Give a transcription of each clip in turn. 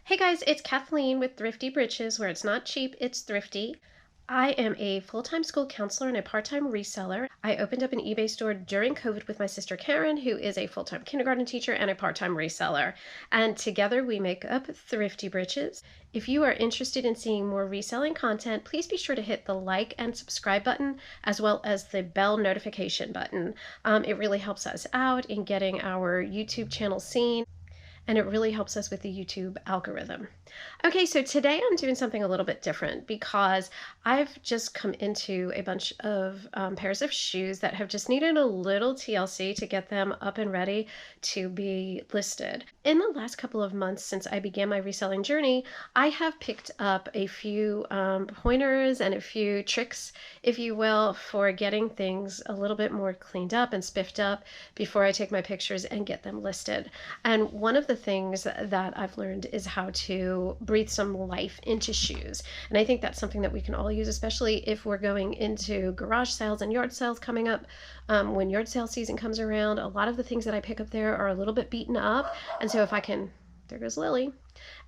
Hey guys, it's Kathleen with Thrifty Britches, where it's not cheap, it's thrifty. I am a full-time school counselor and a part-time reseller. I opened up an eBay store during COVID with my sister Karen, who is a full-time kindergarten teacher and a part-time reseller. And together we make up Thrifty Britches. If you are interested in seeing more reselling content, please be sure to hit the like and subscribe button, as well as the bell notification button. It really helps us out in getting our YouTube channel seen, and it really helps us with the YouTube algorithm. Okay, so today I'm doing something a little bit different because I've just come into a bunch of pairs of shoes that have just needed a little TLC to get them up and ready to be listed. In the last couple of months since I began my reselling journey, I have picked up a few pointers and a few tricks, if you will, for getting things a little bit more cleaned up and spiffed up before I take my pictures and get them listed. And one of the things that I've learned is how to breathe some life into shoes. And I think that's something that we can all use, especially if we're going into garage sales and yard sales coming up. When yard sale season comes around, a lot of the things that I pick up there are a little bit beaten up. And so if I can, there goes Lily.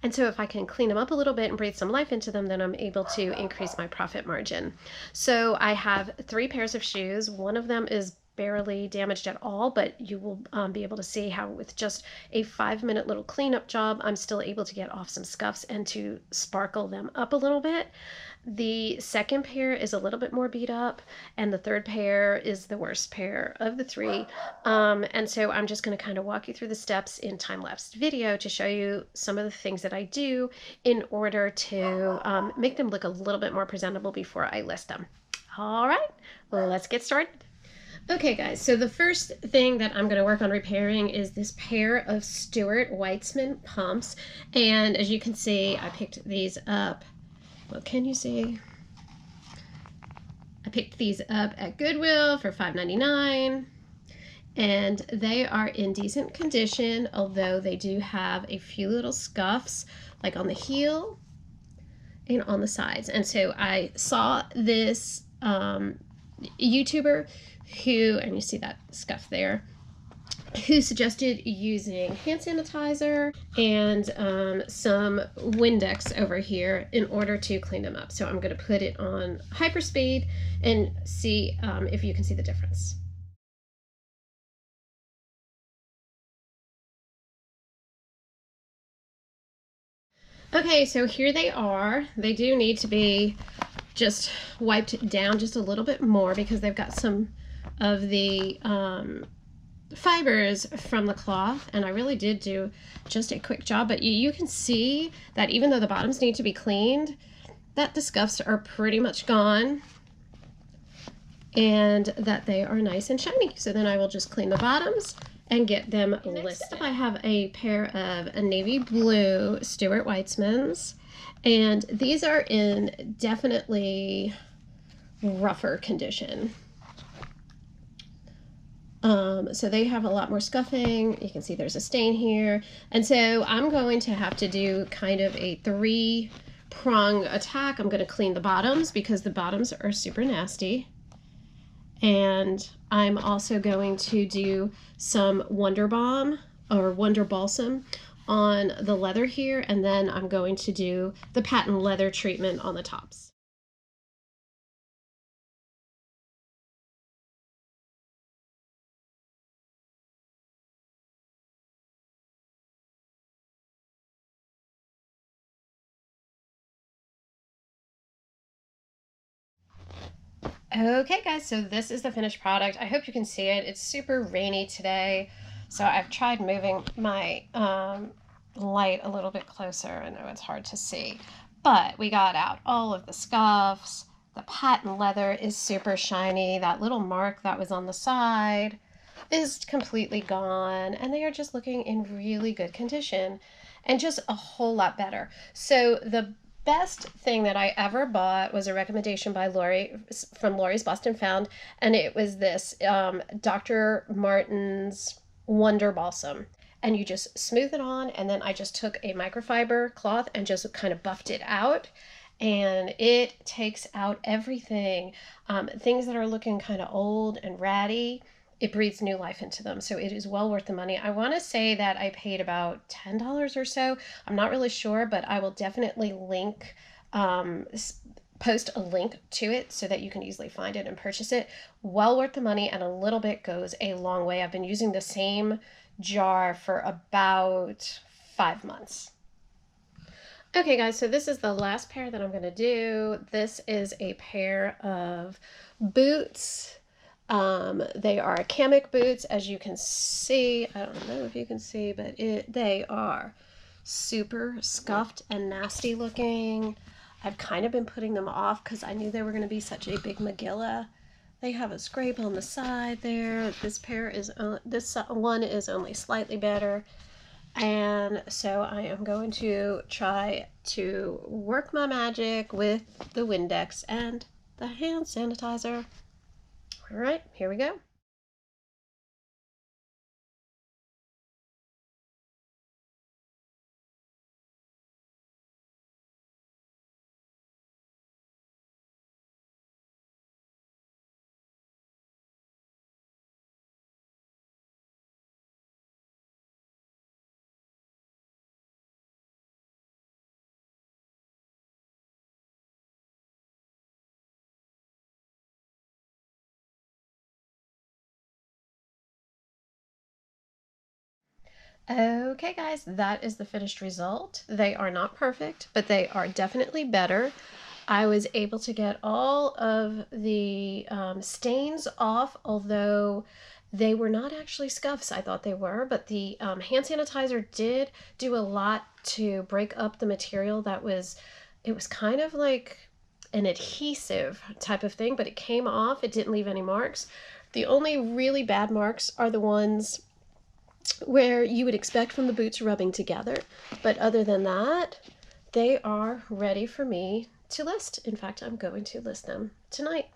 And so if I can clean them up a little bit and breathe some life into them, then I'm able to increase my profit margin. So I have 3 pairs of shoes. One of them is barely damaged at all, but you will be able to see how with just a 5-minute little cleanup job, I'm still able to get off some scuffs and to sparkle them up a little bit. The second pair is a little bit more beat up, and the third pair is the worst pair of the 3. And so I'm just going to kind of walk you through the steps in time-lapse video to show you some of the things that I do in order to make them look a little bit more presentable before I list them. All right, let's get started. Okay guys, so the first thing that I'm going to work on repairing is this pair of Stuart Weitzman pumps. And as you can see, I picked these up. Well, can you see? I picked these up at Goodwill for $5.99. And they are in decent condition, although they do have a few little scuffs, like on the heel and on the sides. And so I saw this YouTuber who, and you see that scuff there, who suggested using hand sanitizer and some Windex over here in order to clean them up. So I'm going to put it on hyperspeed and see if you can see the difference. Okay, so here they are. They do need to be just wiped down just a little bit more because they've got some of the fibers from the cloth, and I really did do just a quick job, but you can see that even though the bottoms need to be cleaned, that the scuffs are pretty much gone and that they are nice and shiny. So then I will just clean the bottoms and get them listed. Next up, I have a pair of a navy blue Stuart Weitzmans, and these are in definitely rougher condition. So they have a lot more scuffing. You can see there's a stain here. And so I'm going to have to do kind of a 3-prong attack. I'm going to clean the bottoms because the bottoms are super nasty. And I'm also going to do some Wonder Balm or Wonder Balsam on the leather here. And then I'm going to do the patent leather treatment on the tops. Okay guys, so this is the finished product. I hope you can see it. It's super rainy today, so I've tried moving my light a little bit closer. I know it's hard to see, but we got out all of the scuffs. The patent leather is super shiny. That little mark that was on the side is completely gone, and they are just looking in really good condition and just a whole lot better. So the best thing that I ever bought was a recommendation by Lori from Lori's Boston Found, and it was this Dr. Martin's Wonder Balsam. And you just smooth it on, and then I just took a microfiber cloth and just kind of buffed it out, and it takes out everything. Things that are looking kind of old and ratty it breathes new life into them. So it is well worth the money. I want to say that I paid about $10 or so. I'm not really sure, but I will definitely post a link to it so that you can easily find it and purchase it. Well worth the money, and a little bit goes a long way. I've been using the same jar for about 5 months. Okay, guys, so this is the last pair that I'm going to do. This is a pair of boots. They are Kamek boots, as you can see. I don't know if you can see, but they are super scuffed and nasty looking. I've kind of been putting them off because I knew they were going to be such a big Magilla. They have a scrape on the side there. This one is only slightly better. And so I am going to try to work my magic with the Windex and the hand sanitizer. All right, here we go. Okay, guys, that is the finished result. They are not perfect, but they are definitely better. I was able to get all of the stains off, although they were not actually scuffs. I thought they were, but the hand sanitizer did do a lot to break up the material. It was kind of like an adhesive type of thing, but it came off. It didn't leave any marks. The only really bad marks are the ones where you would expect from the boots rubbing together. But other than that, they are ready for me to list. In fact, I'm going to list them tonight.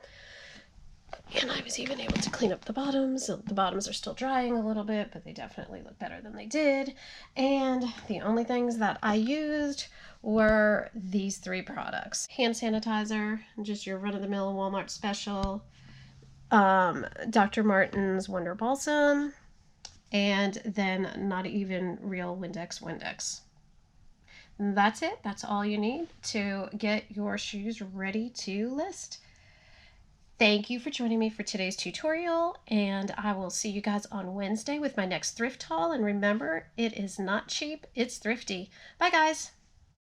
And I was even able to clean up the bottoms. The bottoms are still drying a little bit, but they definitely look better than they did. And the only things that I used were these 3 products. Hand sanitizer, just your run-of-the-mill Walmart special. Dr. Martin's Wonder Balsam. And then not even real Windex. That's it. That's all you need to get your shoes ready to list. Thank you for joining me for today's tutorial, and I will see you guys on Wednesday with my next thrift haul. And remember, it is not cheap, it's thrifty. Bye, guys.